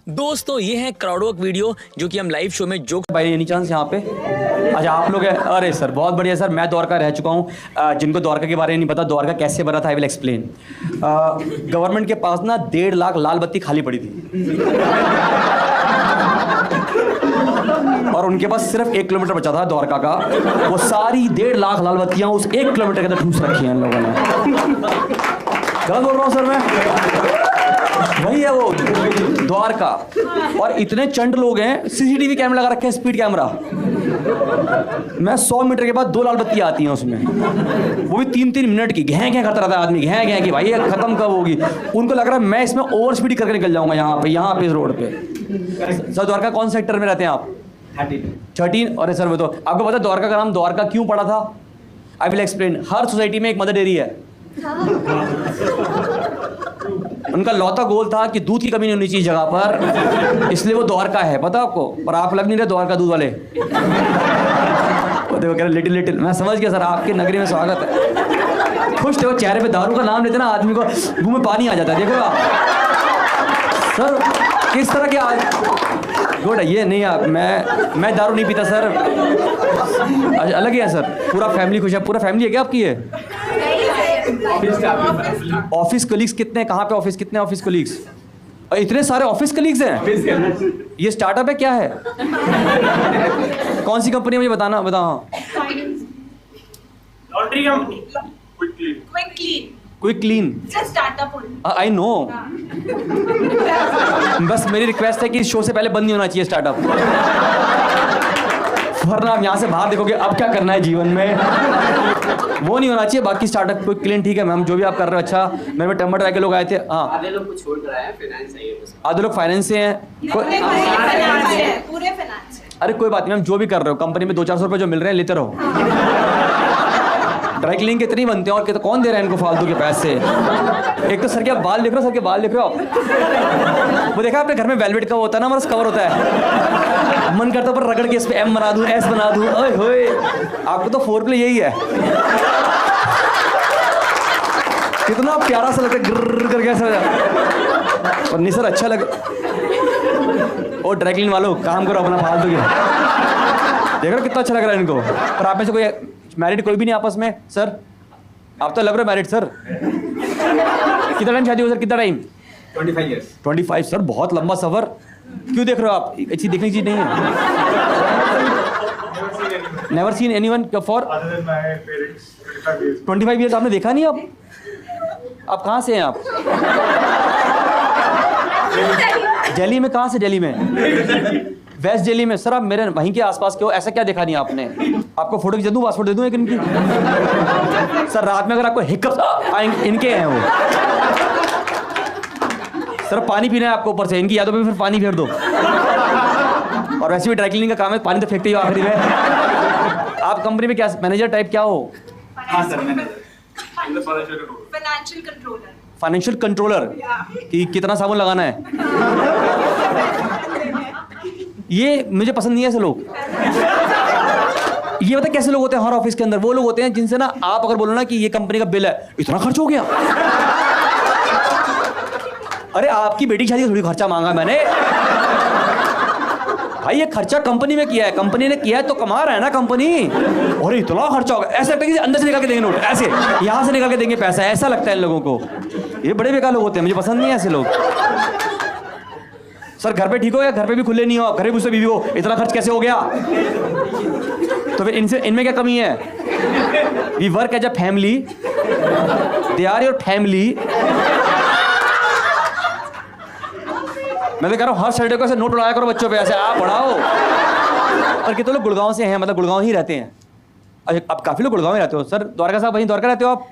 दोस्तों ये है क्राउडवर्क वीडियो जो कि हम लाइव शो में जोक भाई एनी चांस यहाँ पे। अच्छा आप लोग हैं। अरे सर बहुत बढ़िया सर, मैं द्वारका रह चुका हूँ। जिनको द्वारका के बारे में नहीं पता द्वारका कैसे बना था आई विल एक्सप्लेन। गवर्नमेंट के पास ना 1.5 लाख लाल बत्ती खाली पड़ी थी और उनके पास सिर्फ 1 किलोमीटर बचा था द्वारका का। वो सारी 1.5 लाख लाल बत्तियां उस 1 किलोमीटर के अंदर ठूस रखी हैं इन लोगों ने। गलत बोल रहा हूँ सर मैं? वही है वो द्वारका। और इतने चंड लोग हैं, सीसीटीवी कैमरा लगा रखे हैं, स्पीड कैमरा। मैं 100 मीटर के बाद 2 लाल बत्तियां आती हैं उसमें, वो भी 3-3 मिनट की। घै घै करता रहता है आदमी, घै घै की भाई ये खत्म कब होगी। उनको लग रहा है मैं इसमें ओवर स्पीड करके निकल जाऊंगा यहाँ पे इस रोड पे। सर द्वारका कौन सेक्टर में रहते हैं आप? 13। अरे सर वो तो आपको पता द्वारका का नाम द्वारका क्यों पड़ा था? I will explain. Her society में एक मदर डेयरी है। उनका लौता गोल था कि दूध की कमी नहीं होनी चाहिए जगह पर, इसलिए वो द्वारका है। पता आपको? पर आप लग नहीं रहे द्वारका दूध वाले। वो देखो कह रहे लिटिल। मैं समझ गया सर, आपके नगरी में स्वागत है। खुश थे वो, चेहरे पे दारू का नाम लेते ना आदमी को मुंह में पानी आ जाता है। देखो आप सर किस तरह के आज गुड है ये। नहीं आप मैं दारू नहीं पीता सर। अलग ही है सर। पूरा फैमिली खुश है। पूरा फैमिली है क्या आपकी? है ऑफिस कलीग्स कितने हैं? कहाँ पे ऑफिस? कितने ऑफिस कलीग्स? इतने सारे ऑफिस कलीग्स हैं। ये स्टार्टअप है क्या है? कौन सी कंपनी मुझे बताना बताओ। Laundry company quick clean. I know. बस मेरी रिक्वेस्ट है कि इस शो से पहले बंद नहीं होना चाहिए स्टार्टअप, वरना आप यहाँ से बाहर देखोगे अब क्या करना है जीवन में, वो नहीं होना चाहिए। बाकी स्टार्टअप क्विक क्लीन ठीक है मैम, जो भी आप कर रहे हो अच्छा। मेरे में टमाटर के लोग आए थे। हाँ आधे लोग को छोड़ कर आए हैं, फाइनेंस है ये बस। आधे लोग फाइनेंस से हैं। पूरे फाइनेंस। अरे कोई बात नहीं मैम, जो भी कर रहे हो कंपनी में 200-400 रुपये जो मिल रहे हैं लेते रहो। ड्राई क्लीनिंग कितनी बनते हैं और कौन दे रहा है इनको फालतू के पैसे? एक तो सर के बाल देख रहे हो, सर के बाल देख रहे हो? वो देखा आपने घर में वेलवेट का होता है ना, हमारा कवर होता है। मन करता पर रगड़ के इस पे एम बना दूं, एस बना दूं। ओए होए आपको तो 4 प्ले यही है। कितना प्यारा सा लगता है गिर करके ऐसा। और नहीं सर अच्छा लगे। और ड्राई क्लीन वालों काम करो अपना फालतू के। देख रहे हो कितना अच्छा लग रहा है इनको। पर आप में से कोई मैरिड कोई भी नहीं आपस में? सर आप तो लग रहे हो मैरिड सर। कितना टाइम शादी हो सर? कितना टाइम? 25 years। 25 सर, बहुत लंबा सफर। क्यों देख रहे हो आप? अच्छी देखने की चीज नहीं है। Never seen anyone for 25 years। आपने देखा नहीं? आप कहाँ से हैं आप? दिल्ली में? कहाँ से दिल्ली में? वेस्ट दिल्ली में। सर आप मेरे वहीं के आसपास के हो, ऐसा क्या देखा नहीं आपने? आपको फोटो खींच दूं, पासपोर्ट दे दूं एक इनकी? सर रात में अगर आपको हिकअप्स आएंगे, इनके हैं वो। सर पानी पीना है आपको ऊपर से, इनकी यादों में फिर पानी फेर दो। और वैसे भी ड्राई क्लीनिंग का काम है, पानी तो फेंकते ही हो आखिरी में। आप कंपनी में क्या मैनेजर टाइप क्या हो? हाँ सर मैंने फाइनेंशियल कंट्रोलर। कि कितना साबुन लगाना है? ये मुझे पसंद नहीं है ऐसे लोग। ये पता कैसे लोग होते हैं हर ऑफिस के अंदर? वो लोग होते हैं जिनसे ना आप अगर बोलो ना कि ये कंपनी का बिल है, इतना खर्च हो गया। अरे आपकी बेटी की शादी का थोड़ी खर्चा मांगा मैंने भाई। ये खर्चा कंपनी में किया है, कंपनी ने किया है तो कमा रहा है ना कंपनी। और इतना खर्चा होगा, ऐसा लगता है कि अंदर से निकाल के देंगे नोट, ऐसे यहां से निकाल के देंगे पैसा, ऐसा लगता है इन लोगों को। ये बड़े बेकार लोग होते हैं, मुझे पसंद नहीं है ऐसे लोग। सर घर पे ठीक हो या घर पे भी खुले नहीं हो? घर पे पूछते बीवी को इतना खर्च कैसे हो गया? तो फिर इनमें क्या कमी है? We work as a family, they are your family. मैं तो कह रहा हूँ हर सैटरडे को ऐसे नोट उड़ाया करो बच्चों पे, ऐसे आप पढ़ाओ। और कितने लोग गुड़गांव से हैं, मतलब गुड़गांव ही रहते हैं? अच्छा अब काफी लोग गुड़गांव में रहते हो। सर द्वारका साहब वहीं द्वारका रहते हो आप?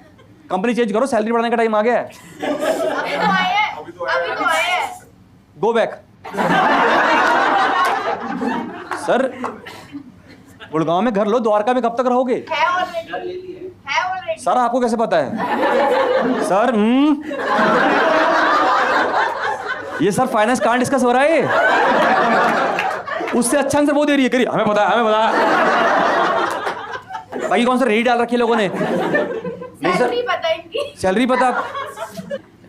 कंपनी चेंज करो, सैलरी बढ़ाने का टाइम आ गया है। Go back. सर गुड़गांव में घर लो, द्वारका में कब तक रहोगे? सर आपको कैसे पता है? सर ये सर फाइनेंस कांड डिस्कस हो रहा है। उससे अच्छा से वो दे रही है, करिए हमें पता है, हमें पता है। बाकी कौन सा रेडी डाल रखी है लोगों ने? नहीं सर सैलरी पता।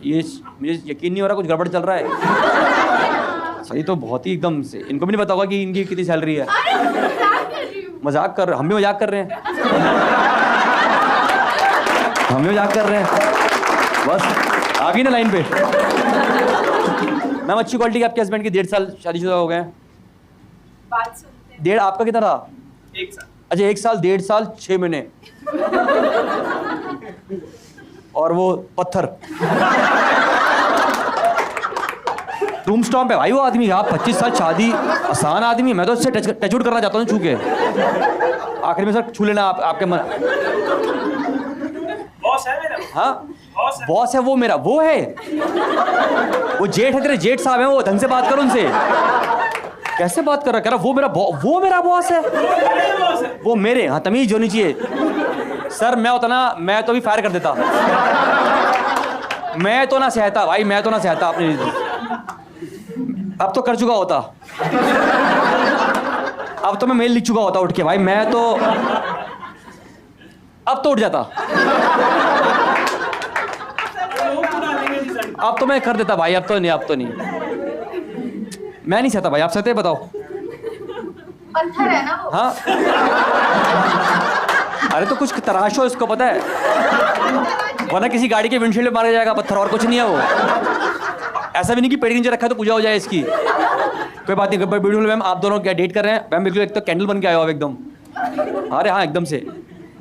ये मुझे यकीन नहीं हो रहा कुछ गड़बड़ चल रहा है। सर ये तो बहुत ही एकदम से, इनको भी नहीं पता होगा कि इनकी कितनी सैलरी है। मजाक कर रहे, हम भी मजाक कर रहे हैं, हम भी मजाक कर रहे हैं, बस आ गई ना लाइन पे। मैम अच्छी क्वालिटी के आपके हस्बैंड की 1.5 साल शादीशुदा हो गए हैं। बात सुनते हैं। 1.5 आपका कितना रहा? 1 साल। अच्छा 1 साल, 1.5 साल 6 महीने और वो पत्थर टूम स्टॉम्प है भाई वो आदमी। आप 25 साल शादी, आसान आदमी, मैं तो उससे टचवुड करना चाहता हूँ छू के। आखिर में सर छू लेना आपके मन। बॉस है मेरा। हाँ बॉस है वो मेरा, वो है, वो जेठ है तेरे, जेठ साहब है वो, ढंग से बात करो उनसे। कैसे बात कर रहा, कह रहा वो मेरा बॉस है, वो मेरे, हाँ तमीज होनी चाहिए सर। मैं होता ना, मैं तो भी फायर कर देता, मैं तो ना सहता भाई, मैं तो ना सहता अपनी, अब तो कर चुका होता, अब तो मैं मेल लिख चुका होता उठ के भाई, मैं तो अब तो उठ जाता, अब तो मैं कर देता भाई, अब तो नहीं, अब तो नहीं, मैं नहीं सहता भाई। आप सहते बताओ? पत्थर है ना वो। हाँ अरे तो कुछ तराशो, इसको पता है, वरना किसी गाड़ी के विंडशील्ड में मारा जाएगा पत्थर, और कुछ नहीं है वो। ऐसा भी नहीं कि पेड़ के नीचे रखा है तो पूजा हो जाए इसकी, कोई बात नहीं। बिल्कुल मैम, आप दोनों क्या डेट कर रहे हैं? मैम बिल्कुल एक तो कैंडल बन के आए हो आप एकदम। अरे हाँ एकदम से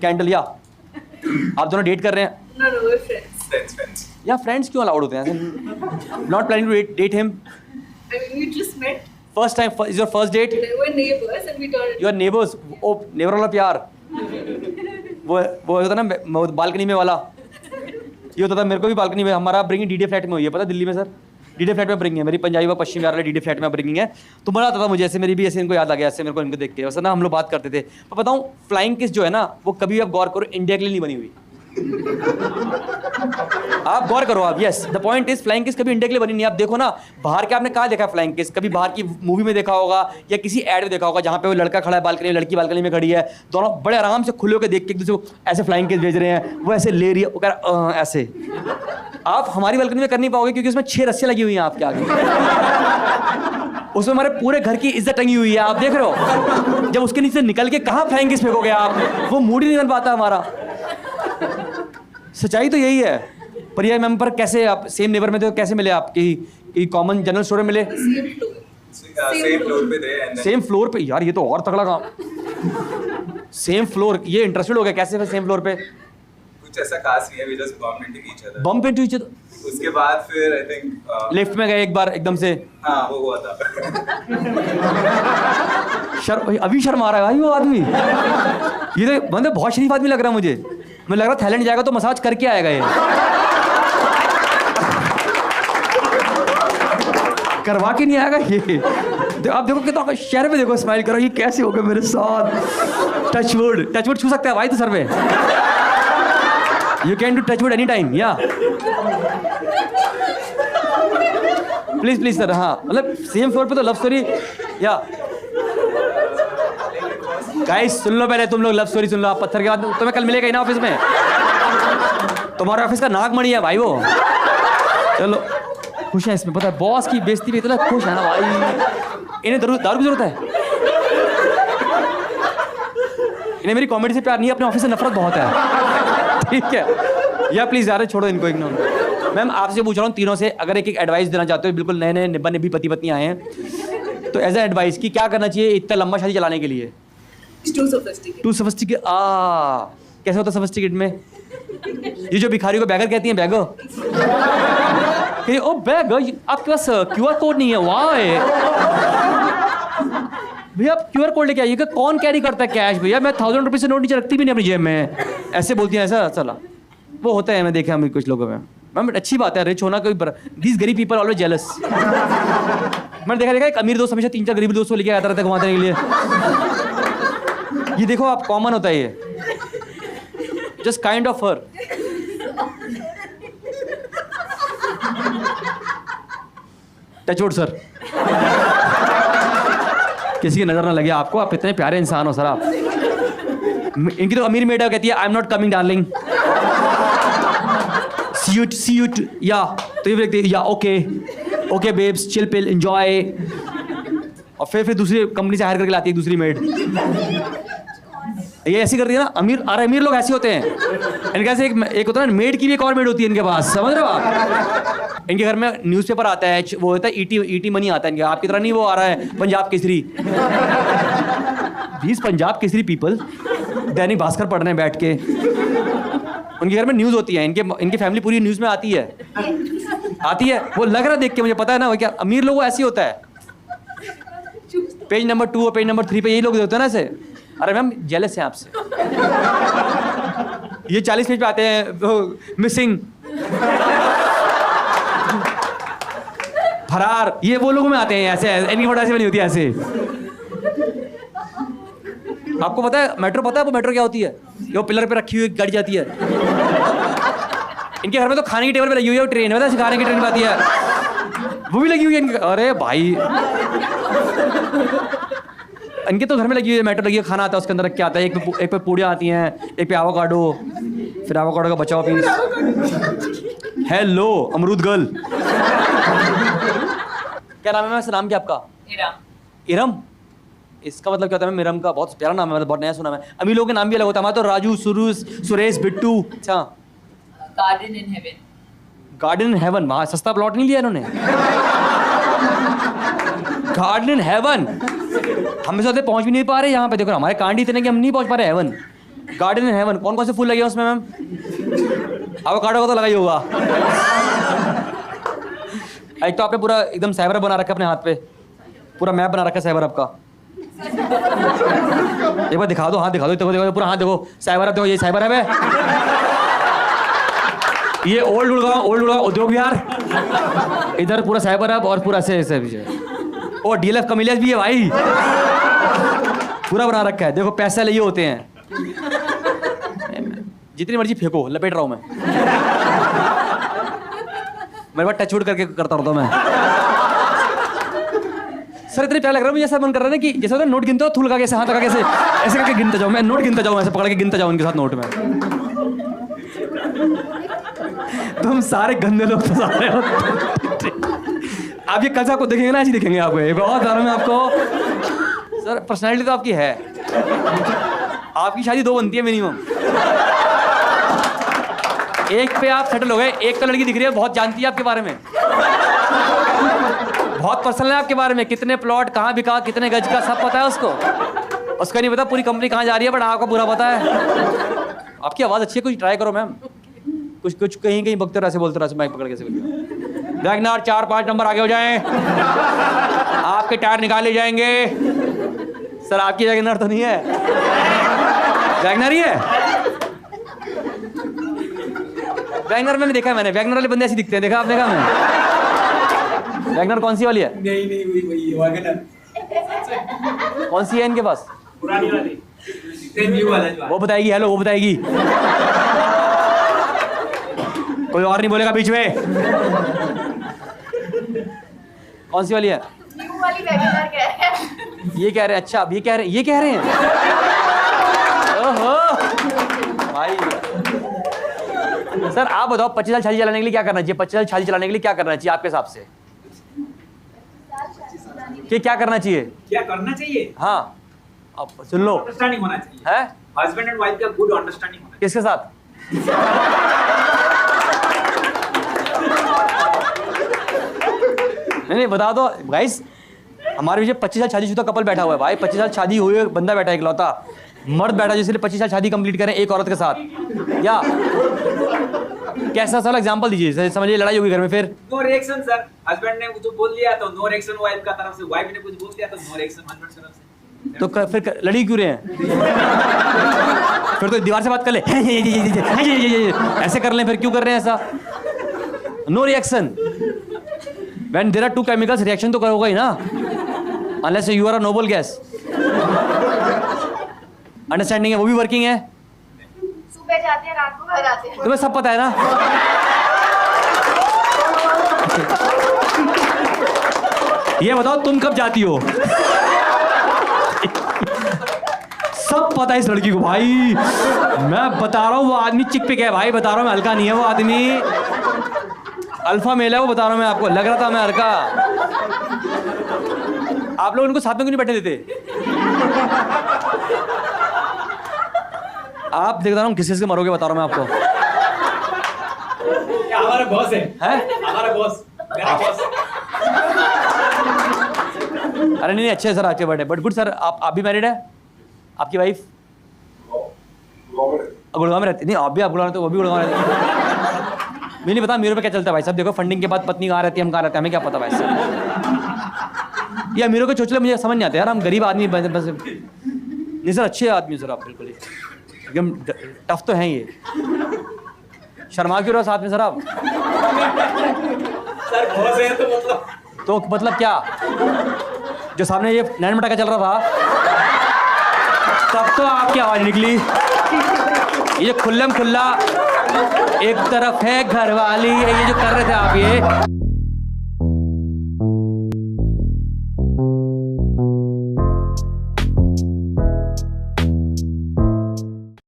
कैंडल, या आप दोनों डेट कर रहे हैं? No, we're friends. Friends. या फ्रेंड्स क्यों अलाउड होते हैं? Not planning to date him? I mean, we just met. First time, is your first date? We were neighbors and we turned. Your neighbours? ओ neighbour वाला प्यार, वो होता ना बालकनी में वाला, ये होता था मेरे को भी बालकनी में। हमारा अपब्रिंगिंग डीडे फ्लैट में हुई है, पता दिल्ली में सर, डीडे फ्लैट में अपब्रिंगिंग है मेरी, पंजाबी व पश्चिमी वाले डीडे फ्लैट में अपब्रिंगिंग है। तो मजा आता था मुझे, ऐसे मेरी भी ऐसे इनको याद आ गया, ऐसे मेरे को इनको देख के, वैसे ना हम लोग बात करते थे। तो बताऊँ फ्लाइंग किस जो है ना, वो कभी आप गौर करो इंडिया के लिए नहीं बनी हुई। आप गौर करो आप, yes the point is flying kiss कभी इंडिया के लिए बनी नहीं। आप देखो ना बाहर के, आपने कहाँ देखा फ्लाइंग किस? कभी बाहर की मूवी में देखा होगा या किसी एड में देखा होगा, जहाँ पे वो लड़का खड़ा है बालकनी में, लड़की बालकनी में खड़ी है, दोनों बड़े आराम से खुले होकर देख के एक दूसरे को ऐसे फ्लाइंग किस भेज रहे हैं, वो ऐसे ले रही है, वो कह रहा ऐसे। आप हमारी बालकनी में कर नहीं पाओगे क्योंकि उसमें 6 रस्सियाँ लगी हुई हैं आपके आगे, उसमें हमारे पूरे घर की इज्जत टंगी हुई है, आप देख रहे हो। जब उसके नीचे निकल के कहाँ फ्लाइंग किस फेंकोगे आप, वो मूड ही नहीं बन पाता हमारा। सच्चाई तो यही है। पर ये मैम, पर कैसे आप सेम नेबर में थे, तो कैसे मिले आपकी कॉमन जनरल स्टोर में मिले? Same floor पे थे and then सेम फ्लोर पे? यार ये तो और तगड़ा काम। सेम फ्लोर, ये इंटरेस्टेड हो गया कैसे फिर सेम फ्लोर पे? कुछ ऐसा खास नहीं है, we just bumped into each other. Bump into each other? उसके बाद फिर I think लिफ्ट में गए एक बार एकदम से? हाँ वो हुआ था। अभी शर्म आ रहा है भाई वो आदमी, ये तो मतलब बहुत शरीफ आदमी लग रहा है मुझे। मुझे लग रहा है थाईलैंड जाएगा तो मसाज करके आएगा ये, करवा के नहीं आएगा ये। आप देखो कितना शहर में, देखो स्माइल करो, ये कैसे हो गया मेरे साथ। टचवुड छू सकता है भाई तो सर पे, you can do touchwood any time, या प्लीज सर। हाँ मतलब सेम फ्लोर पे तो लव स्टोरी, या गाइस सुन लो पहले, तुम लोग लव स्टोरी सुन लो। आप पत्थर के बाद तुम्हें कल मिलेगा ही ना ऑफिस में, तुम्हारे ऑफिस का नागमणि है भाई वो। चलो खुश है इसमें, पता है बॉस की बेइज्जती पे इतना खुश है ना भाई। इन्हें दारू की जरूरत है, इन्हें मेरी कॉमेडी से प्यार नहीं है, अपने ऑफिस से नफरत बहुत है। ठीक है या प्लीज यार छोड़ो इनको, इग्नोर। मैम आपसे पूछ रहा हूँ तीनों से, अगर एक एडवाइस देना चाहते हो, बिल्कुल नए निब्बा निब्बी पति पत्नी आए हैं, तो एज ए एडवाइस की क्या करना चाहिए इतना लंबा शादी चलाने के लिए? Too sophisticated. टू सफिस्टिकेट? कैसे होता सफिस्टिकेट में? ये जो भिखारी को बैगर कहती हैं, बैगर। ओ बैगर, आपके पास QR कोड नहीं है? वाह भैया आप QR कोड लेके आइए। कौन कैरी करता है कैश? भैया मैं 1000 रुपये से नोट नीचे रखती भी नहीं अपनी जेब में, ऐसे बोलती हैं। ऐसा चला वो होता है, मैं देखा हमें कुछ लोगों में। मैम अच्छी बात है, रिच होना कोई, दीज गरीब पीपल ऑलवेज जेलस। मैंने देखा एक अमीर दोस्त हमेशा 3-4 गरीब दोस्तों लेके आता रहता है घुमाने के लिए। ये देखो आप, कॉमन होता है ये, just kind of her. Touchwood sir, किसी की नजर ना लगे आपको, आप इतने प्यारे इंसान हो सर आप। इनकी तो अमीर मेड कहती है I am not coming darling, see you या, तो ये देखते या okay okay babes chill pill enjoy, और फिर दूसरी कंपनी से हायर करके लाती है दूसरी मेड। ये ऐसी करती है ना अमीर, अरे अमीर लोग ऐसे होते हैं, इनके पास एक होता है ना मेड की भी एक और मेड होती है इनके पास, समझ रहे हो आप? इनके घर में न्यूज़पेपर आता है, वो होता है ईटी मनी आता है इनके, आपकी तरह नहीं वो आ रहा है पंजाब केसरी। प्लीज पंजाब केसरी पीपल दैनिक भास्कर पढ़ रहे हैं बैठ के, उनके घर में न्यूज़ होती है, इनकी फैमिली पूरी न्यूज़ में आती है। वो लग रहा है देख के मुझे पता है ना, वो क्या अमीर लोग ऐसे होता है। पेज नंबर 2 और पेज नंबर 3 पे यही लोग होते हैं ना ऐसे। अरे मैम जेलस है आपसे। ये 40 पेज पे आते हैं मिसिंग, फरार, ये वो लोगों में आते हैं ऐसे, इनकी फोटो ऐसे बनी होती है ऐसे। आपको पता है मेट्रो, पता है वो मेट्रो क्या होती है? वो पिलर पे रखी हुई गाड़ी जाती है। इनके घर में तो खाने की टेबल पे लगी हुई है ट्रेन, पता है खाने की ट्रेन पे आती है, वो भी लगी हुई है इनके। अरे भाई इनके तो घर में लगी हुई है मेट्रो, लगी है, खाना आता है उसके अंदर रख के आता है, एक पे पूड़ियाँ आती हैं, एक पे एवोकाडो, फिर एवोकाडो का बचा हुआ पीस। हेलो अमरूद गर्ल। क्या नाम है वैसे, नाम क्या आपका? इरम। इसका मतलब क्या होता है? मिरम का बहुत प्यारा नाम है, मतलब बहुत नया सुना मैं। अमीर लोगों के नाम भी अलग होता है, हमारा तो राजू, सुरेश, बिट्टू। अच्छा Garden in Heaven. Garden in heaven, वहाँ सस्ता प्लॉट नहीं लिया इन्होंने। गार्डन इन हेवन, हम सोचते पहुंच भी नहीं पा रहे यहाँ पे, देखो हमारे कांड इतने कि हम नहीं पहुंच पा रहे हेवन। गार्डन इन हेवन, कौन कौन से फूल लगे हैं उसमें मैम? एवोकाडो का तो लगा ही होगा। एक तो आपने पूरा एकदम साइबर बना रखा है अपने हाथ पे, पूरा मैप बना रखा है साइबर का। एक बार दिखा दो, हाथ दिखा दो, देखो पूरा हाथ देखो, साइबर देखो, ये साइबर है। ये ओल्ड गुड़गांव उद्योग विहार, इधर पूरा साइबर हब और पूरा ऐसे और डीएलएफ कमिलियस भी है भाई, पूरा बना रखा है। देखो पैसे लिए होते हैं, जितनी मर्जी फेंको, लपेट रहा हूं मैं। मेरे पास टच वुड करके करता रहता हूं मैं। सर इतने प्यार लग रहा है मुझे, ऐसा मन कर रहा है कि जैसे नोट गिनते हो, थूल का कैसे हाथ लगा कैसे ऐसे करके गिनता जाऊं मैं, नोट गिनता जाऊं, ऐसे पकड़ के गिनता जाऊं उनके साथ नोट में। तुम सारे गंदे लोग तो सारे हो। आप ये कल से आपको देखेंगे ना, ऐसे दिखेंगे आपको, ये बहुत सारों में आपको। सर पर्सनैलिटी तो आपकी है, आपकी शादी 2 बनती है मिनिमम। एक पे आप सेटल हो गए, एक तो लड़की दिख रही है बहुत जानती है आपके बारे में, बहुत पर्सनल है आपके बारे में, कितने प्लॉट कहाँ बिका, कितने गज का, सब पता है उसको। उसका नहीं पता पूरी कंपनी कहाँ जा रही है, बट आपको पूरा पता है। आपकी आवाज़ अच्छी है, कुछ ट्राई करो मैम। कुछ कहीं बकते रहे, ऐसे बोलते रहे, माइक पकड़ के ऐसे। वैगनर 4-5 नंबर आगे हो जाएं, आपके टायर निकाले जाएंगे। सर आपकी वैगनर तो नहीं है, वैगनर ही है। वैगनर में देखा है मैंने, वैगनर वाले बंदे ऐसे दिखते हैं, देखा आपने? कहा मैं वैगनर कौन सी वाली है? नहीं वही वैगनर। कौन सी है इनके पास? पुरानी वाली, न्यू वाला जो। वो बताएगी, हेलो वो बताएगी, कोई और नहीं बोलेगा बीच में। कौन सी वाली है? न्यू वाली वैगनर कह रहे हैं। ये कह रहे हैं, अच्छा अब ये कह रहे हैं। ओहो भाई। सर आप बताओ 25 साल शादी चलाने के लिए क्या करना चाहिए? 25 साल शादी चलाने के लिए क्या करना चाहिए आपके हिसाब से? क्या करना चाहिए? क्या करना चाहिए? हाँ अब सुन लो, अंडरस्टैंडिंग होना चाहिए है हस्बैंड एंड वाइफ का, गुड अंडरस्टैंडिंग होना किसके साथ? नहीं बता दो गाइस, हमारे पीछे 25 साल शादीशुदा कपल बैठा हुआ है भाई, 25 साल शादी हुई बंदा बैठा है, इकलौता मर्द बैठा जिसने 25 साल शादी कंप्लीट करें एक औरत के साथ। या कैसा साल एग्जांपल दीजिए, समझिए लड़ाई होगी घर में फिर। नो रिएक्शन सर, हस्बैंड ने कुछ बोल दिया तो नो रिएक्शन वाइफ का तरफ से, वाइफ ने कुछ बोल दिया तो नो रिएक्शन हस्बैंड की तरफ से। तो फिर लड़ी क्यों रहे हैं? फिर तो दीवार से बात कर ले, ऐसे कर लें, फिर क्यों कर रहे हैं ऐसा? No reaction, when there are two chemicals, reaction तो होगा ही ना, unless you are a noble gas. Understanding है, वो भी वर्किंग है। सुबह जाते हैं, रात को घर आते हैं। तुम्हें सब पता है ना? ये बताओ तुम कब जाती हो? सब पता है इस लड़की को भाई, मैं बता रहा हूँ वो आदमी चिक पिक है भाई, बता रहा हूँ मैं, हल्का नहीं है वो आदमी। अल्फा मेल है वो, बता रहा हूँ मैं आपको, लग रहा था मैं हरका। आप लोग उनको साथ में क्यों नहीं बैठने देते? आप देख रहा हूँ किस से मरोगे, बता रहा हूँ मैं आपको। क्या हमारा बॉस है? हमारा बॉस, मेरा बॉस। अरे नहीं अच्छे है सर आपके बर्थडे, बट गुड सर। आप भी मैरिड है? आपकी वाइफ गुड़गांव में रहती? नहीं आप भी, आप गुड़गांव, तो वो भी गुड़गांव रहती है। मुझे नहीं पता अमीरों पे क्या चलता है भाई साहब। देखो फंडिंग के बाद पत्नी कहाँ रहती है, हम कहाँ रहते हैं, हमें क्या पता भाई साहब। ये अमीरों के चोचले मुझे समझ नहीं आते यार, हम गरीब आदमी बस। नहीं सर अच्छे आदमी सर आप, बिल्कुल एकदम टफ तो हैं ये। शर्मा क्यों रहो साथ में सर आप? सर बॉस है तो मतलब क्या? जो सामने ये नैन मटाका चल रहा था तब तो आपकी आवाज निकली। ये खुल्लम खुल्ला एक तरफ है घरवाली, ये जो कर रहे थे आप ये